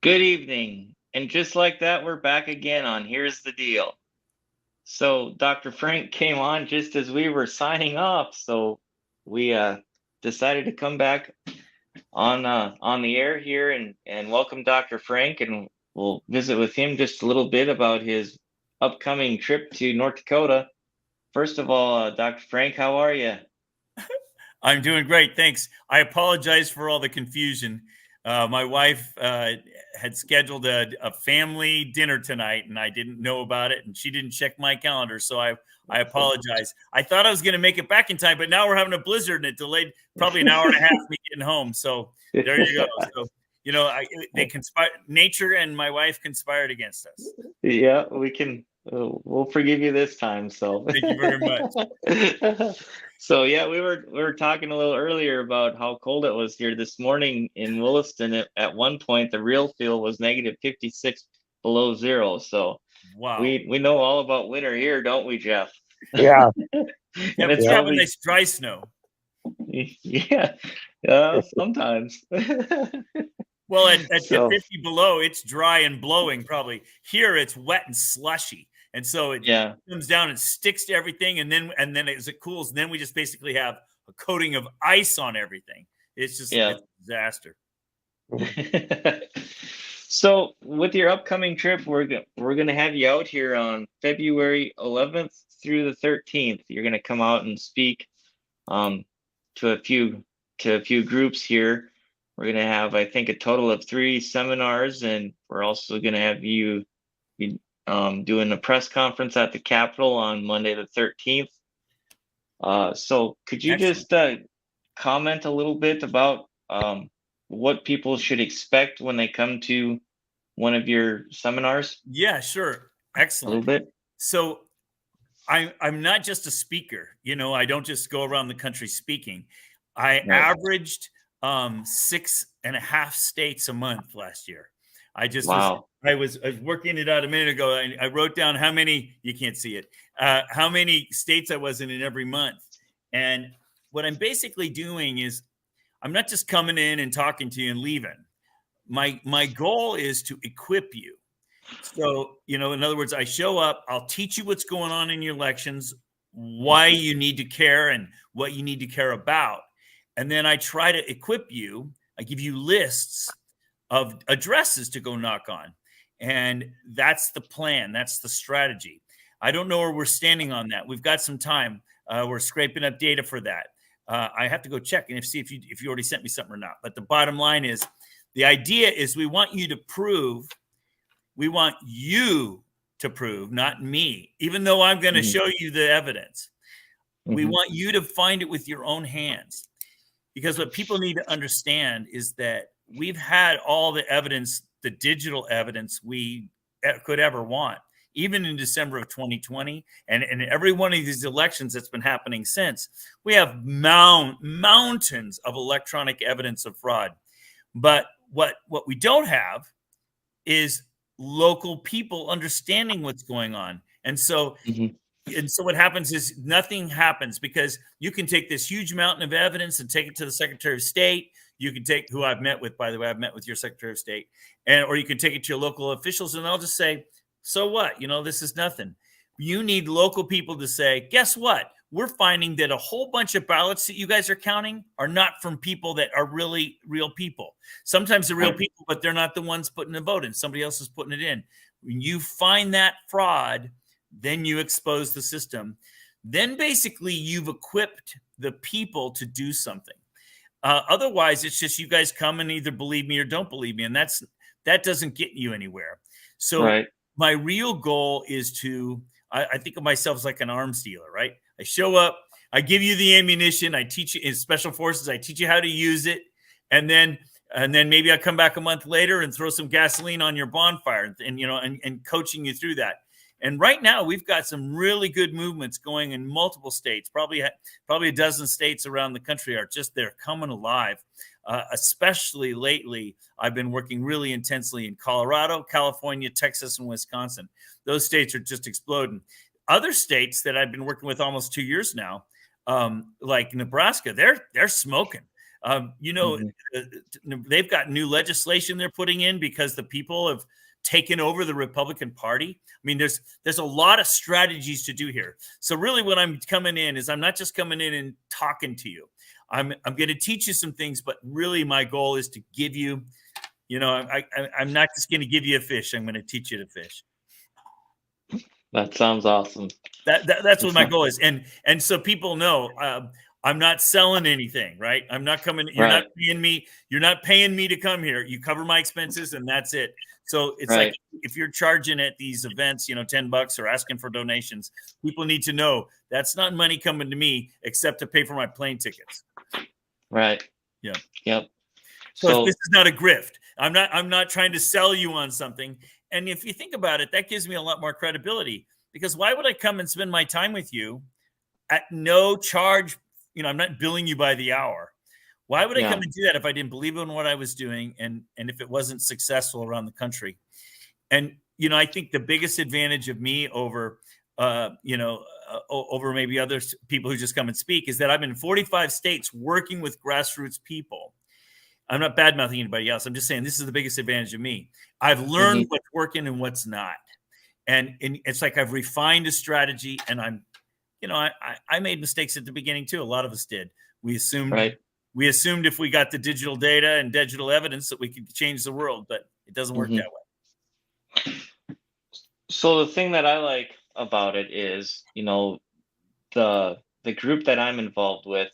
Good evening. And just like that, we're back again on Here's the Deal. So Dr. Frank came on just as we were signing off, so we decided to come back on the air here and welcome Dr. Frank, and we'll visit with him just a little bit about his upcoming trip to North Dakota. First of all, Dr. Frank, how are you? I'm doing great, thanks. I apologize for all the confusion. My wife had scheduled a family dinner tonight, and I didn't know about it, and she didn't check my calendar, so I apologize. I thought I was going to make it back in time, but now we're having a blizzard, and it delayed probably an hour and a half me getting home. So there you go. So they conspire. Nature and my wife conspired against us. Yeah, we can. We'll forgive you this time. So Thank you very much. So yeah, we were talking a little earlier about how cold it was here this morning in Williston. At one point, the real feel was negative 56 below zero. So Wow. we know all about winter here, don't we, Jeff? Yeah. And Yeah, it's we have a probably nice dry snow. yeah, sometimes. Well, at So 50 below, it's dry and blowing probably. Here, it's wet and slushy. And so it yeah. comes down and sticks to everything. And then as it cools, then we just basically have a coating of ice on everything. It's just Yeah. it's a disaster. So with your upcoming trip, we're gonna have you out here on February 11th through the 13th. You're gonna come out and speak um, to a few groups here. We're gonna have, I think, a total of 3 seminars, and we're also gonna have you be doing a press conference at the Capitol on Monday the 13th. So could you Excellent. just comment a little bit about what people should expect when they come to one of your seminars? Yeah, sure. A little Excellent. bit. So I'm not just a speaker. I don't just go around the country speaking. I Right. averaged 6.5 states a month last year. I just Wow. I was working it out a minute ago. I wrote down how many, you can't see it, how many states I was in every month. And what I'm basically doing is I'm not just coming in and talking to you and leaving. My goal is to equip you. So, in other words, I show up, I'll teach you what's going on in your elections, why you need to care and what you need to care about. And then I try to equip you. I give you lists of addresses to go knock on. And that's the plan. That's the strategy. I don't know where we're standing on that. We've got some time. We're scraping up data for that. I have to go check and see if you already sent me something or not. But the bottom line is, the idea is we want you to prove. We want you to prove, not me, even though I'm going to show you the evidence. We want you to find it with your own hands. Because what people need to understand is that we've had all the evidence, the digital evidence we could ever want, even in December of 2020. And every one of these elections that's been happening since, we have mountains of electronic evidence of fraud. But what we don't have is local people understanding what's going on. And so what happens is nothing happens, because you can take this huge mountain of evidence and take it to the Secretary of State. You can take, who I've met with, by the way, I've met with your Secretary of State, or you can take it to your local officials and they'll just say, so what? This is nothing. You need local people to say, guess what? We're finding that a whole bunch of ballots that you guys are counting are not from people that are really real people. Sometimes they're real people, but they're not the ones putting the vote in. Somebody else is putting it in. When you find that fraud, then you expose the system. Then basically you've equipped the people to do something. Otherwise, it's just you guys come and either believe me or don't believe me. And that doesn't get you anywhere. So my real goal is I think of myself as like an arms dealer, right? I show up, I give you the ammunition, I teach you in special forces, I teach you how to use it. And then maybe I come back a month later and throw some gasoline on your bonfire and coaching you through that. And right now we've got some really good movements going in multiple states. Probably a dozen states around the country they're coming alive. Especially lately, I've been working really intensely in Colorado, California, Texas, and Wisconsin. Those states are just exploding. Other states that I've been working with almost 2 years now, like Nebraska, they're smoking. You know, Mhm. they've got new legislation they're putting in because the people have taken over the Republican Party. I mean, there's a lot of strategies to do here. So really what I'm coming in is I'm not just coming in and talking to you. I'm going to teach you some things, but really my goal is to give you, you know, I'm not just going to give you a fish. I'm going to teach you to fish. That sounds awesome. That's what my goal is. And so people know, I'm not selling anything, right? I'm not coming. You're not Right, paying me. You're not paying me to come here. You cover my expenses, and that's it. So it's like right, if you're charging at these events, you know, $10 or asking for donations, people need to know that's not money coming to me except to pay for my plane tickets. right. Yeah. Yep. So this So, is not a grift. I'm not trying to sell you on something. And if you think about it, that gives me a lot more credibility, because why would I come and spend my time with you at no charge? You know, I'm not billing you by the hour. Why would I yeah, come and do that if I didn't believe in what I was doing, and if it wasn't successful around the country? And you know, I think the biggest advantage of me over over maybe other people who just come and speak is that I'm in 45 states working with grassroots people. I'm not bad mouthing anybody else. I'm just saying this is the biggest advantage of me. I've learned mhm, what's working and what's not. And it's like I've refined a strategy, and I made mistakes at the beginning too. A lot of us did. We assumed right. if we got the digital data and digital evidence that we could change the world, but it doesn't work that Mhm. way. So the thing that I like about it is, the group that I'm involved with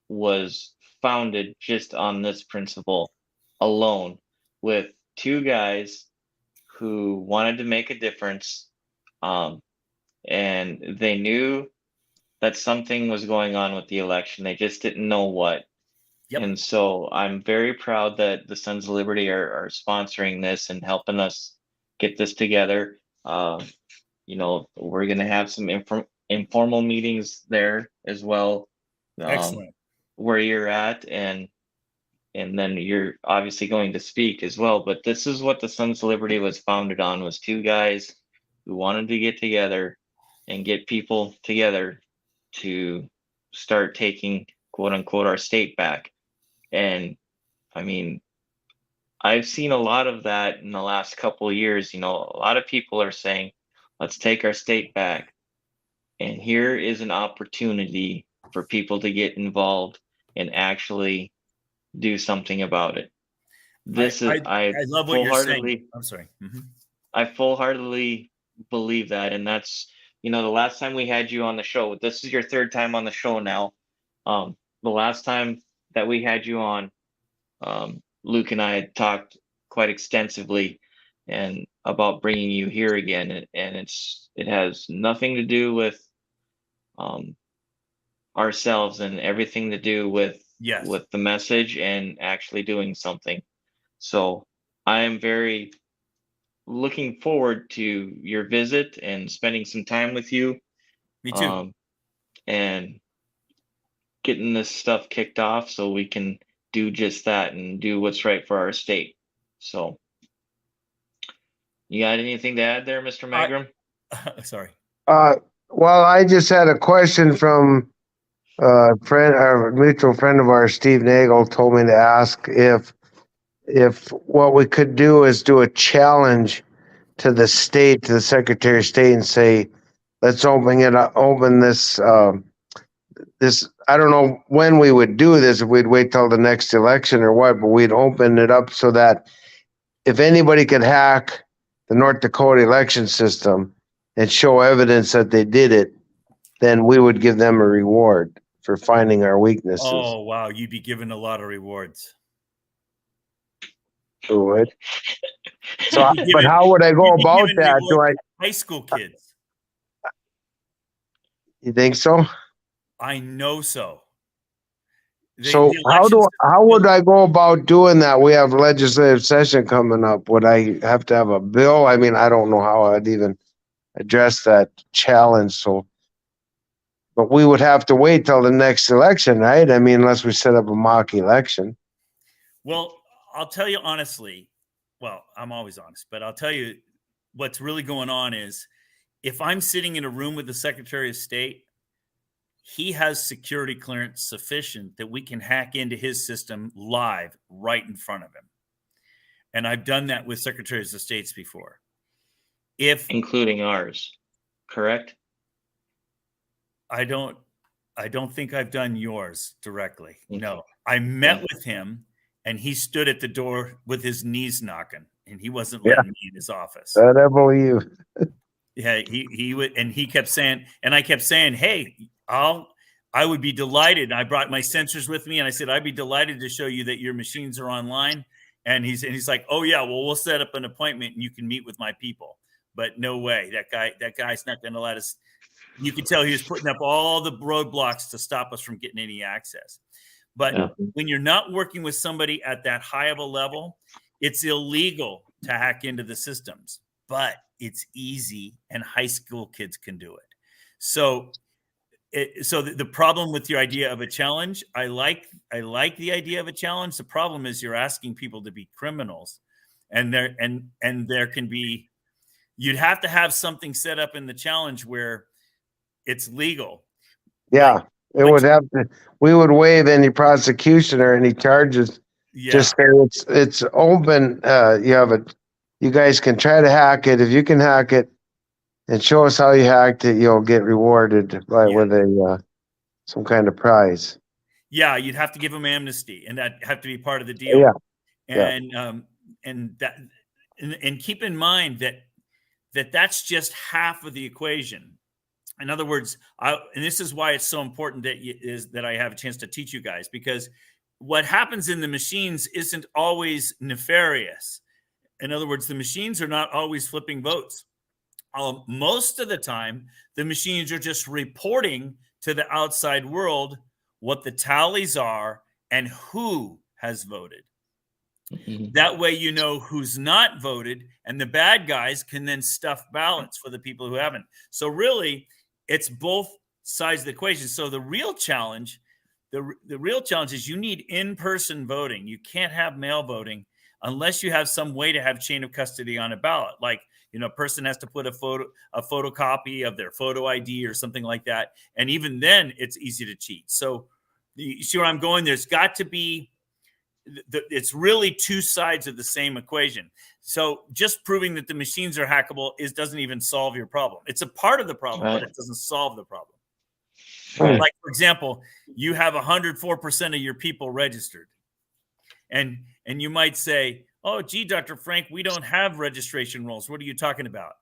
was founded just on this principle alone, with two guys who wanted to make a difference, um, and they knew that something was going on with the election. They just didn't know what. Yep. And so I'm very proud that the Sons of Liberty are sponsoring this and helping us get this together. Uh, we're going to have some informal meetings there as well, um, Excellent. where you're at, and then you're obviously going to speak as well. But this is what the Sons of Liberty was founded on: was two guys who wanted to get together and get people together to start taking, quote unquote, our state back. And I mean, I've seen a lot of that in the last couple of years. A lot of people are saying, let's take our state back. And here is an opportunity for people to get involved and actually do something about it. I This I is I love what you're saying. I'm sorry. Mhm. I full heartedly believe that. And that's, the last time we had you on the show, this is your third time on the show now. The last time that we had you on, Luke and I had talked quite extensively and about bringing you here again, and it has nothing to do with um, ourselves and everything to do with Yes. the message and actually doing something. So I am very looking forward to your visit and spending some time with you, Me too. um, and getting this stuff kicked off so we can do just that and do what's right for our state. So, you got anything to add there, Mr. I Magram? sorry. Uh, well, I just had a question from a friend, a mutual friend of ours, Steve Nagel, told me to ask if what we could do is do a challenge to the state, to the Secretary of State, and say, let's open this. This I don't know when we would do this, if we'd wait till the next election or what, but we'd open it up so that if anybody could hack the North Dakota election system and show evidence that they did it, then we would give them a reward for finding our weaknesses. Oh wow, you'd be given a lot of rewards. We would. So, You'd be but given, how would I go you'd be about given that? Do rewards I? to high school kids. You think so? I know so. So The elections. how would I go about doing that? We have legislative session coming up. Would I have to have a bill? I mean, I don't know how I'd even address that challenge. So, but we would have to wait till the next election, right? I mean, unless we set up a mock election. Well, I'll tell you honestly. Well, I'm always honest, but I'll tell you what's really going on is if I'm sitting in a room with the Secretary of State, he has security clearance sufficient that we can hack into his system live right in front of him. And I've done that with secretaries of states before. Including ours, correct? I don't think I've done yours directly. Okay. No, I met with him and he stood at the door with his knees knocking and he wasn't letting me in his office. That I believe. Yeah, he would, and he kept saying, and I kept saying, hey, I would be delighted. I brought my sensors with me and I said, I'd be delighted to show you that your machines are online. And he's like, oh yeah, well, we'll set up an appointment and you can meet with my people. But no way, that guy's not going to let us. You could tell he was putting up all the roadblocks to stop us from getting any access. But when you're not working with somebody at that high of a level, it's illegal to hack into the systems, but it's easy and high school kids can do it. So the problem with your idea of a challenge, I like the idea of a challenge. The problem is you're asking people to be criminals, and there can be, you'd have to have something set up in the challenge where it's legal. Yeah, we would waive any prosecution or any charges. Yeah. Just say it's open. You guys can try to hack it. If you can hack it and show us how you hacked it, you'll get rewarded with some kind of prize. Yeah, you'd have to give them amnesty, and that have to be part of the deal. Yeah. And keep in mind that that's just half of the equation. In other words, and this is why it's so important that I have a chance to teach you guys, because what happens in the machines isn't always nefarious. In other words, the machines are not always flipping votes. Most of the time, the machines are just reporting to the outside world what the tallies are and who has voted. Mm-hmm. That way, you know who's not voted, and the bad guys can then stuff ballots for the people who haven't. So really, it's both sides of the equation. So the real challenge is you need in-person voting. You can't have mail voting unless you have some way to have chain of custody on a ballot. Like, a person has to put a photocopy of their photo ID or something like that. And even then it's easy to cheat. So you see where I'm going? There's got to be, it's really two sides of the same equation. So just proving that the machines are hackable doesn't even solve your problem. It's a part of the problem, right, but it doesn't solve the problem. Right. Like, for example, you have 104% of your people registered. And you might say, oh, gee, Dr. Frank, we don't have registration rolls. What are you talking about?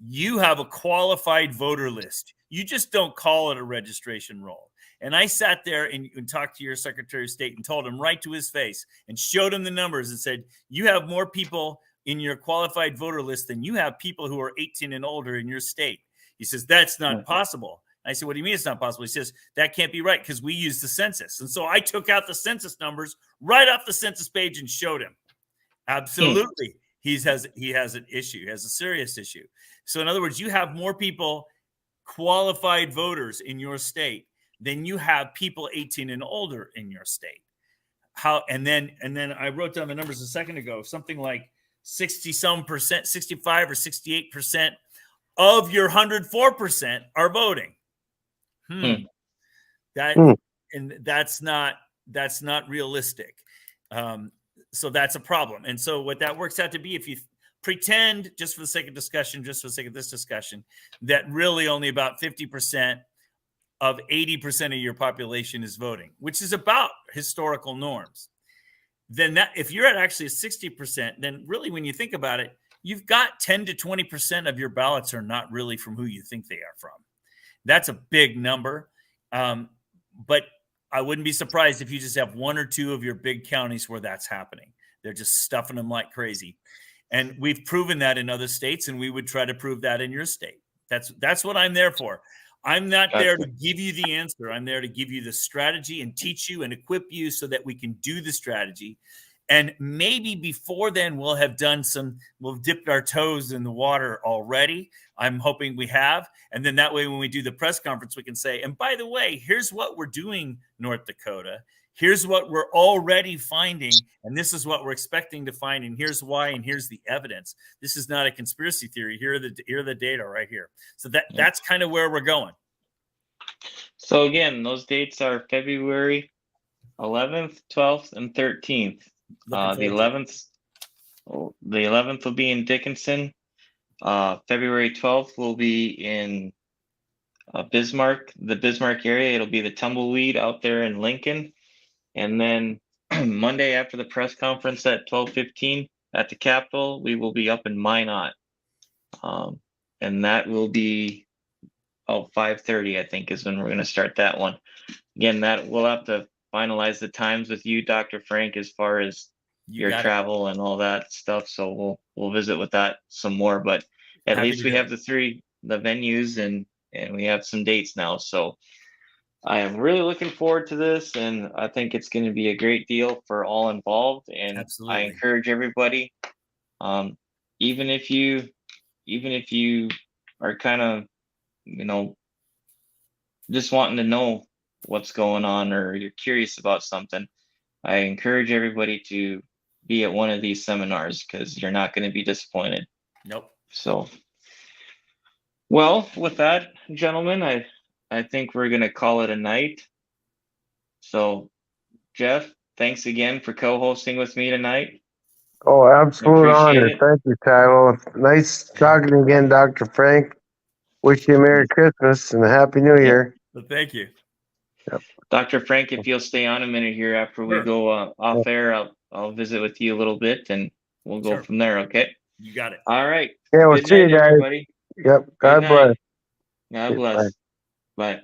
You have a qualified voter list. You just don't call it a registration roll. And I sat there and talked to your Secretary of State and told him right to his face and showed him the numbers and said, you have more people in your qualified voter list than you have people who are 18 and older in your state. He says, that's not possible. I said, what do you mean it's not possible? He says, that can't be right because we use the census. And so I took out the census numbers right off the census page and showed him. Absolutely. He has an issue. He has a serious issue. So in other words, you have more people, qualified voters in your state than you have people 18 and older in your state. And then I wrote down the numbers a second ago, something like 60-some percent, 65 or 68% of your 104% are voting. And that's not realistic. So that's a problem. And so what that works out to be, if you pretend, just for the sake of discussion, just for the sake of this discussion, that really only about 50% of 80% of your population is voting, which is about historical norms, then that, if you're at actually 60%, then really when you think about it, you've got 10 to 20% of your ballots are not really from who you think they are from. That's a big number. But I wouldn't be surprised if you just have one or two of your big counties where that's happening. They're just stuffing them like crazy. And we've proven that in other states, and we would try to prove that in your state. That's what I'm there for. I'm not there to give you the answer. I'm there to give you the strategy and teach you and equip you so that we can do the strategy. And maybe before then we'll dipped our toes in the water already. I'm hoping we have. And then that way, when we do the press conference, we can say, and by the way, here's what we're doing, North Dakota. Here's what we're already finding. And this is what we're expecting to find. And here's why. And here's the evidence. This is not a conspiracy theory. Here are the data right here. So that's kind of where we're going. So again, those dates are February 11th, 12th, and 13th. Looking The forward to it. 11th will be in Dickinson. February 12th will be in Bismarck, the Bismarck area. It'll be the Tumbleweed out there in Lincoln. And then Monday after the press conference at 12:15 at the Capitol, we will be up in Minot. And that will be 5:30, I think, is when we're going to start that one. Again, that we'll have to finalize the times with you, Dr. Frank, as far as You your got it. travel and all that stuff. So we'll visit with that some more. But at Happy least to we do have it. the venues and we have some dates now. So I am really looking forward to this, and I think it's going to be a great deal for all involved. And I Absolutely. encourage everybody, even if you are kind of, just wanting to know what's going on or you're curious about something, I encourage everybody to be at one of these seminars because you're not going to be disappointed. Nope. So, well, with that, gentlemen, I think we're going to call it a night. So, Jeff, thanks again for co-hosting with me tonight. Oh, absolute Appreciate honor. it. Thank you, Tyler. Nice talking again, Dr. Frank. Wish you a Merry Christmas and a Happy New Year. Well, thank you. Dr. Frank, if you'll stay on a minute here after we Sure. go off air, I'll visit with you a little bit and we'll go Sure. from there. Okay. You got it. All right. Yeah, we'll Good see you night, guys. everybody. Yep. Good God night. bless. God Okay, bless. Bye.